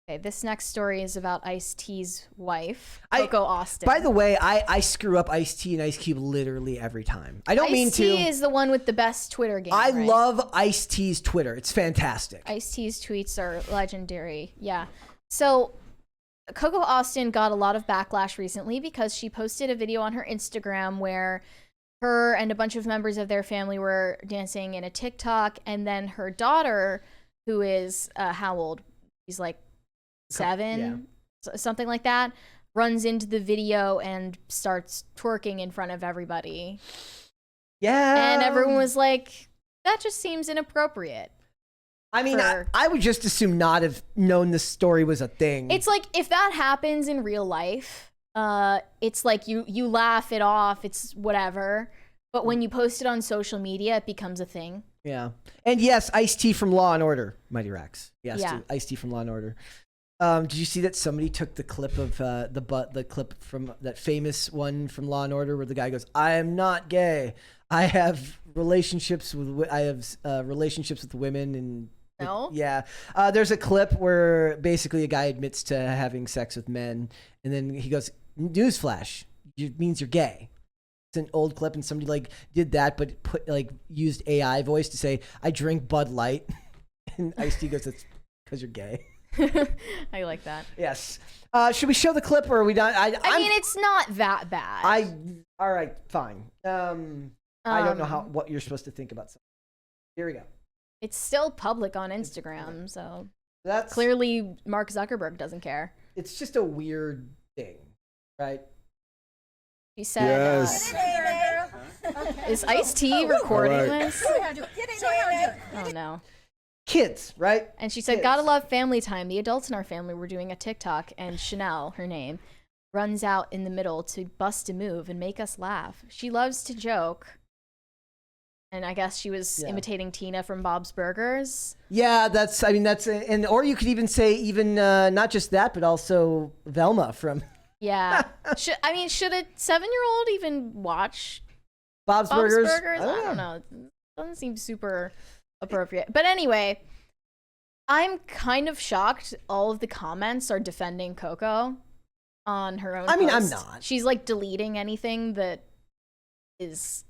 Okay, this next story is about Ice-T's wife, Coco Austin. By the way, I screw up Ice-T and Ice Cube literally every time. I don't mean to. Ice-T is the one with the best Twitter game. I love Ice-T's Twitter. It's fantastic. Ice-T's tweets are legendary. Yeah. So Coco Austin got a lot of backlash recently because she posted a video on her Instagram where her and a bunch of members of their family were dancing in a TikTok, and then her daughter, who is how old? She's like 7, something like that, runs into the video and starts twerking in front of everybody. Yeah. And everyone was like, that just seems inappropriate. I mean, I would just assume not have known this story was a thing. It's like, if that happens in real life, it's like you laugh it off, it's whatever. But when you post it on social media, it becomes a thing. Yeah. And yes, Ice-T from Law and Order, Mighty Rex. Yes, yeah. Ice-T from Law and Order. Did you see that somebody took the clip of the clip from that famous one from Law and Order where the guy goes, "I am not gay. I have relationships with women," and no. Yeah. There's a clip where basically a guy admits to having sex with men, and then he goes, "Newsflash, it means you're gay." It's an old clip, and somebody did that, but used AI voice to say, "I drink Bud Light," and Ice-T goes, "That's because you're gay." I like that. Yes. Should we show the clip, or are we done? I mean, it's not that bad. All right, fine. I don't know what you're supposed to think about something. Here we go. It's still public on Instagram, so that's clearly Mark Zuckerberg doesn't care. It's just a weird thing, right? He said, "Is Ice-T recording this?" Oh no. Kids, right? And she said, "Gotta love family time. The adults in our family were doing a TikTok, and Chanel, her name, runs out in the middle to bust a move and make us laugh. She loves to joke." And I guess she was imitating Tina from Bob's Burgers. Yeah, and or you could even say not just that, but also Velma from. Yeah. Should a 7-year-old even watch Bob's Burgers? I don't know. It doesn't seem super appropriate. But anyway, I'm kind of shocked all of the comments are defending Coco on her own post. I'm not. She's deleting anything that is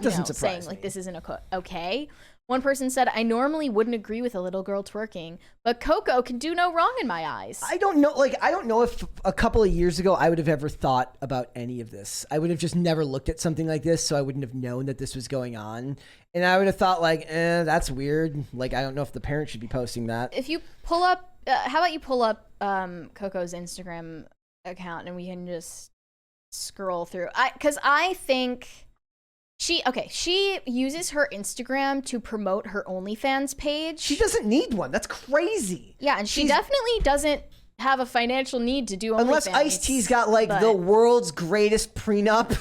doesn't surprise saying me. This isn't okay. One person said, "I normally wouldn't agree with a little girl twerking, but Coco can do no wrong in my eyes." I don't know. I don't know if a couple of years ago I would have ever thought about any of this. I would have just never looked at something like this, so I wouldn't have known that this was going on. And I would have thought that's weird. I don't know if the parent should be posting that. If you pull up, how about you pull up Coco's Instagram account and we can just scroll through. Because I think she uses her Instagram to promote her OnlyFans page. She doesn't need one. That's crazy. Yeah, and she definitely doesn't have a financial need to do OnlyFans. Unless Ice-T's got the world's greatest prenup.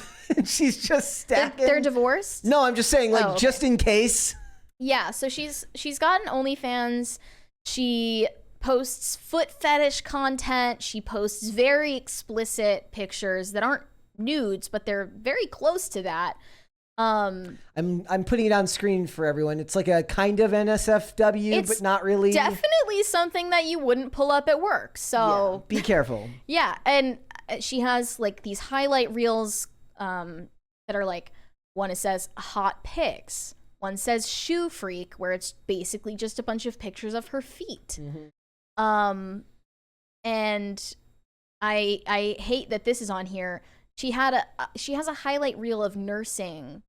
She's just stacking. They're divorced? No, I'm just saying, just in case. Yeah, so she's got an OnlyFans. She posts foot fetish content. She posts very explicit pictures that aren't nudes, but they're very close to that. I'm putting it on screen for everyone. It's like a kind of NSFW, but not really. Definitely something that you wouldn't pull up at work. So be careful. Yeah, and she has these highlight reels that are one says hot pics, one says shoe freak, where it's basically just a bunch of pictures of her feet. Mm-hmm. And I hate that this is on here. She has a highlight reel of nursing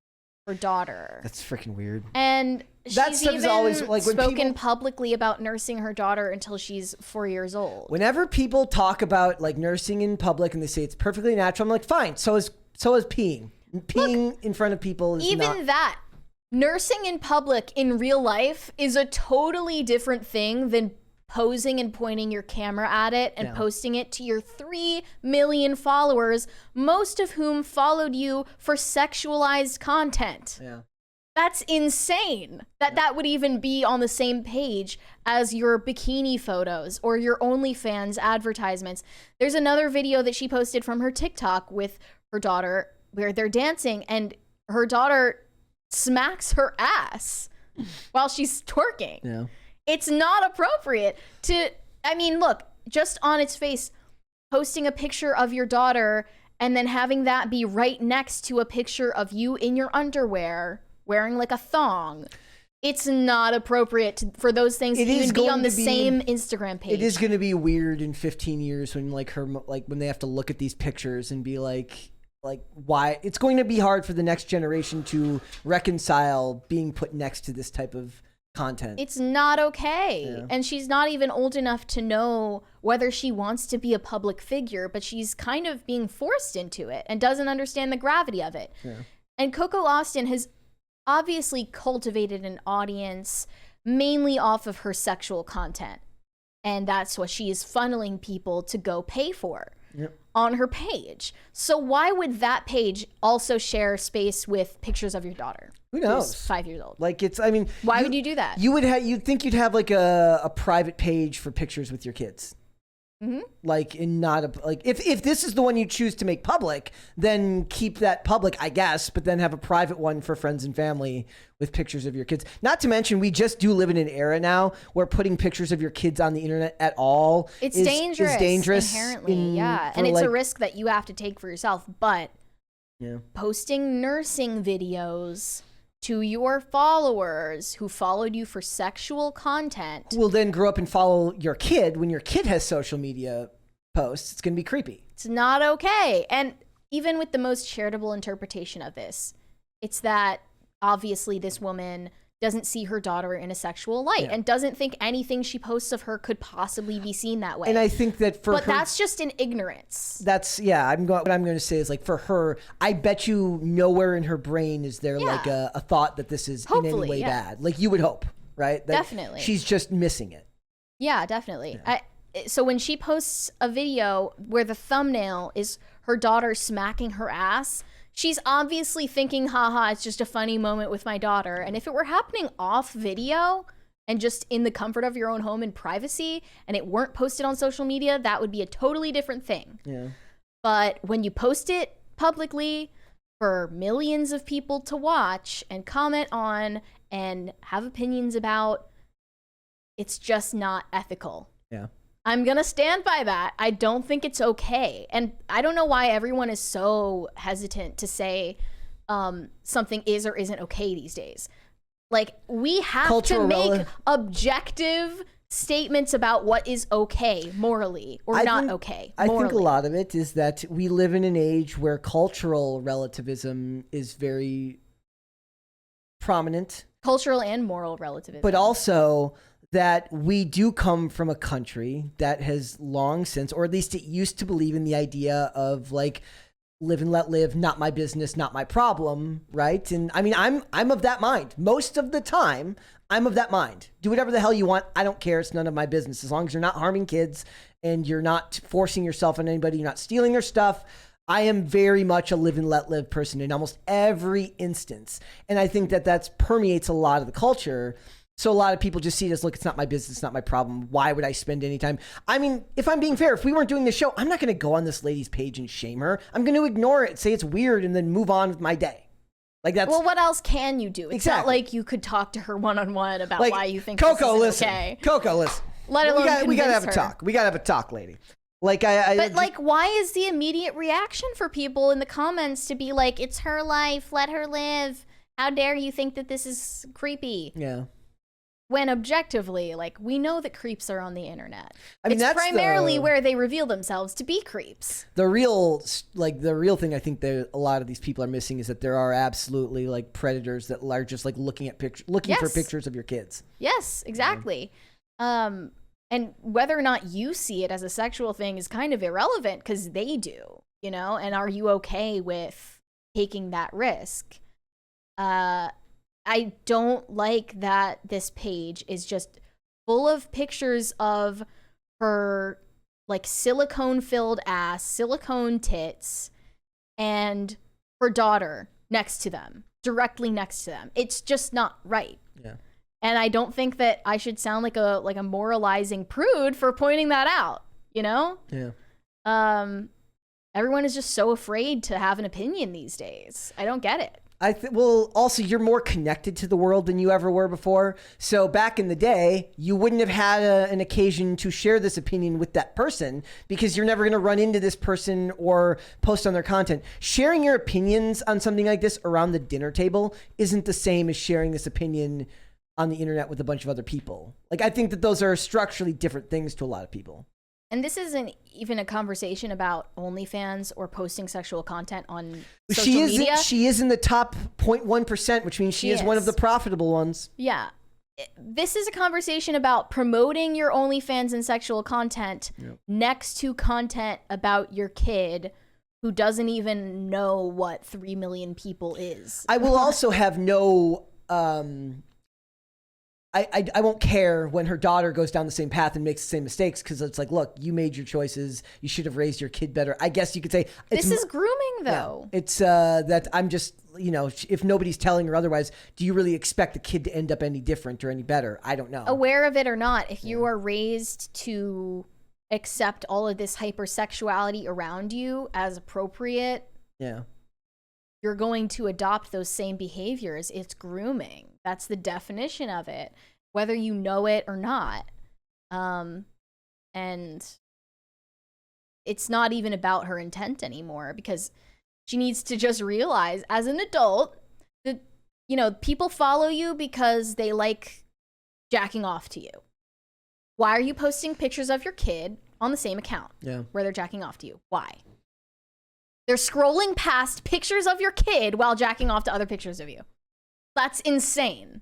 her daughter. That's freaking weird. And she's even always spoken publicly about nursing her daughter until she's 4 years old. Whenever people talk about nursing in public and they say it's perfectly natural, I'm like, fine. So is peeing. Peeing in front of people is even that. Nursing in public in real life is a totally different thing than posing and pointing your camera at it and posting it to your 3 million followers, most of whom followed you for sexualized content. Yeah. That's insane that would even be on the same page as your bikini photos or your OnlyFans advertisements. There's another video that she posted from her TikTok with her daughter where they're dancing and her daughter smacks her ass while she's twerking. Yeah. It's not appropriate to I mean, look, just on its face, posting a picture of your daughter and then having that be right next to a picture of you in your underwear wearing like a thong. It's not appropriate for those things to even be on the same Instagram page. It is going to be weird in 15 years when when they have to look at these pictures and be like why. It's going to be hard for the next generation to reconcile being put next to this type of content. It's not okay. Yeah. And she's not even old enough to know whether she wants to be a public figure, but she's kind of being forced into it and doesn't understand the gravity of it. Yeah. And Coco Austin has obviously cultivated an audience mainly off of her sexual content. And that's what she is funneling people to go pay for. Yep. On her page. So why would that page also share space with pictures of your daughter? Who knows? 5 years old. Like it's, I mean, why would you do that? You'd think you'd have like a private page for pictures with your kids. Mm-hmm. Like, and not a, like, if this is the one you choose to make public, then keep that public, I guess, but then have a private one for friends and family with pictures of your kids. Not to mention, we just do live in an era now where putting pictures of your kids on the internet at all is dangerous inherently. And it's a risk that you have to take for yourself. But posting nursing videos to your followers who followed you for sexual content will then grow up and follow your kid. When your kid has social media posts, it's going to be creepy. It's not okay. And even with the most charitable interpretation of this, it's that obviously this woman doesn't see her daughter in a sexual light and doesn't think anything she posts of her could possibly be seen that way. And I think that for her, that's just an ignorance. That's what I'm going to say is like for her, I bet you nowhere in her brain is there like a thought that this is hopefully, in any way bad. Like you would hope, right? That definitely. She's just missing it. Yeah, definitely. Yeah. So when she posts a video where the thumbnail is her daughter smacking her ass, she's obviously thinking, haha, it's just a funny moment with my daughter. And if it were happening off video and just in the comfort of your own home in privacy and it weren't posted on social media, that would be a totally different thing. Yeah. But when you post it publicly for millions of people to watch and comment on and have opinions about, it's just not ethical. Yeah. I'm going to stand by that. I don't think it's okay. And I don't know why everyone is so hesitant to say something is or isn't okay these days. Like, we have to make objective statements about what is okay morally or not okay morally. I think a lot of it is that we live in an age where cultural relativism is very prominent. Cultural and moral relativism. But also that we do come from a country that has long since, or at least it used to believe in the idea of like live and let live, not my business, not my problem, right? And I mean, I'm of that mind. Most of the time, I'm of that mind. Do whatever the hell you want. I don't care. It's none of my business. As long as you're not harming kids and you're not forcing yourself on anybody, you're not stealing their stuff. I am very much a live and let live person in almost every instance. And I think that permeates a lot of the culture. So a lot of people just see it as, look, it's not my business, it's not my problem. Why would I spend any time? I mean, if I'm being fair, if we weren't doing this show, I'm not going to go on this lady's page and shame her. I'm going to ignore it, say it's weird, and then move on with my day. Like that's. Well, what else can you do? It's not like you could talk to her one-on-one about why you think Coco, this isn't okay. Coco, listen. Let alone we gotta have a talk. We gotta have a talk, lady. Like why is the immediate reaction for people in the comments to be like, it's her life, let her live. How dare you think that this is creepy? Yeah. When objectively, like, we know that creeps are on the internet. I mean, it's primarily where they reveal themselves to be creeps. The real thing I think that a lot of these people are missing is that there are absolutely like predators that are just like looking for pictures of your kids. Yes, exactly. And whether or not you see it as a sexual thing is kind of irrelevant because they do, you know? And are you okay with taking that risk? I don't like that this page is just full of pictures of her like silicone-filled ass, silicone tits, and her daughter next to them, directly next to them. It's just not right. Yeah. And I don't think that I should sound like a moralizing prude for pointing that out, you know? Yeah. Everyone is just so afraid to have an opinion these days. I don't get it. Well, also, you're more connected to the world than you ever were before. So back in the day, you wouldn't have had an occasion to share this opinion with that person because you're never going to run into this person or post on their content. Sharing your opinions on something like this around the dinner table isn't the same as sharing this opinion on the internet with a bunch of other people. Like, I think that those are structurally different things to a lot of people. And this isn't even a conversation about OnlyFans or posting sexual content on social media. She is in the top 0.1%, which means she is one of the profitable ones. Yeah. This is a conversation about promoting your OnlyFans and sexual content next to content about your kid who doesn't even know what 3 million people is. I will also have no... I won't care when her daughter goes down the same path and makes the same mistakes because it's like, look, you made your choices. You should have raised your kid better. I guess you could say this is grooming, though. Yeah, it's that I'm just, if nobody's telling her otherwise, do you really expect the kid to end up any different or any better? I don't know. Aware of it or not, if you are raised to accept all of this hypersexuality around you as appropriate, you're going to adopt those same behaviors. It's grooming. That's the definition of it, whether you know it or not. And it's not even about her intent anymore because she needs to just realize as an adult that, people follow you because they like jacking off to you. Why are you posting pictures of your kid on the same account where they're jacking off to you? Why? They're scrolling past pictures of your kid while jacking off to other pictures of you. That's insane.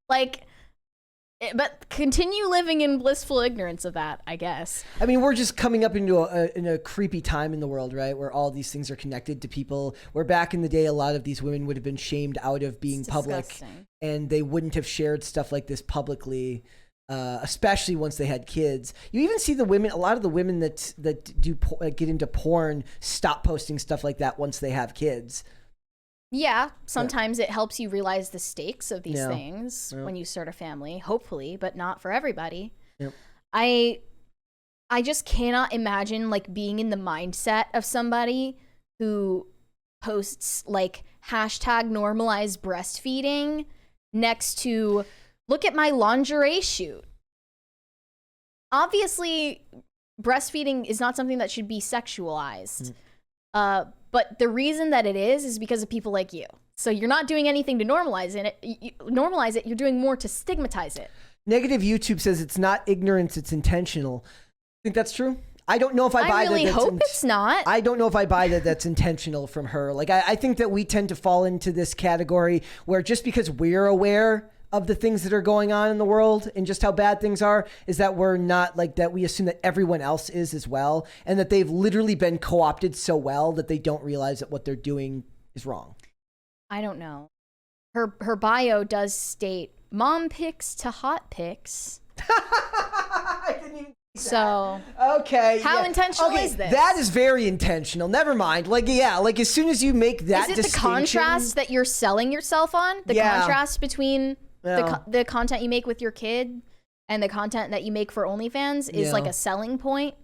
But continue living in blissful ignorance of that, I guess. I mean, we're just coming up into a creepy time in the world, right? Where all these things are connected to people. Where back in the day, a lot of these women would have been shamed out of being public. And they wouldn't have shared stuff like this publicly, especially once they had kids. You even see a lot of the women that get into porn stop posting stuff like that once they have kids. Yeah, sometimes it helps you realize the stakes of these things when you start a family, hopefully, but not for everybody. Yep. I just cannot imagine being in the mindset of somebody who posts hashtag normalize breastfeeding next to look at my lingerie shoot. Obviously, breastfeeding is not something that should be sexualized. But the reason that it is because of people like you. So you're not doing anything to normalize it. You're doing more to stigmatize it. Negative YouTube says it's not ignorance, it's intentional. Think that's true? I don't know if I buy that. I really hope it's not. I don't know if I buy that that's intentional from her. I think that we tend to fall into this category where just because we're aware of the things that are going on in the world and just how bad things are, is that we're not that we assume that everyone else is as well, and that they've literally been co-opted so well that they don't realize that what they're doing is wrong. I don't know. Her bio does state mom pics to hot pics. I didn't even so okay, how intentional is this? That is very intentional. Never mind. As soon as you make that is it the contrast that you're selling yourself on? The contrast between the content you make with your kid and the content that you make for OnlyFans is a selling point.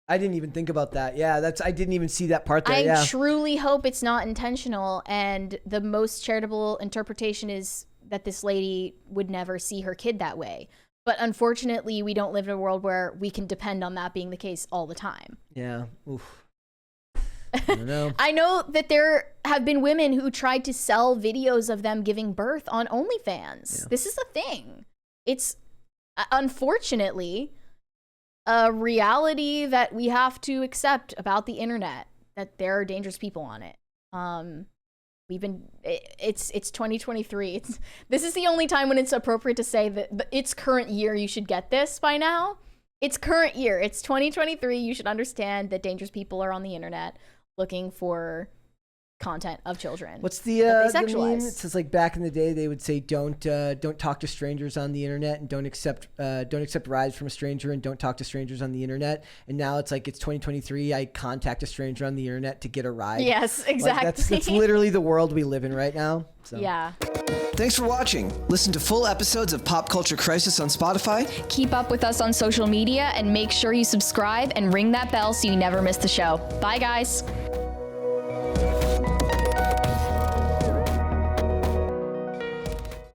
I didn't even think about that. Yeah, I didn't even see that part there. I truly hope it's not intentional, and the most charitable interpretation is that this lady would never see her kid that way. But unfortunately, we don't live in a world where we can depend on that being the case all the time. Yeah. Oof. I don't know. I know that there have been women who tried to sell videos of them giving birth on OnlyFans. Yeah. This is the thing. It's unfortunately a reality that we have to accept about the internet, that there are dangerous people on it. It's 2023. This is the only time when it's appropriate to say that it's current year. You should get this by now. It's current year. It's 2023. You should understand that dangerous people are on the internet looking for content of children. What's the meme? It says back in the day they would say don't talk to strangers on the internet, and don't accept rides from a stranger, and don't talk to strangers on the internet. And now it's it's 2023. I contact a stranger on the internet to get a ride. Yes, exactly. That's literally the world we live in right now. So. Yeah. Thanks for watching. Listen to full episodes of Pop Culture Crisis on Spotify. Keep up with us on social media and make sure you subscribe and ring that bell so you never miss the show. Bye, guys.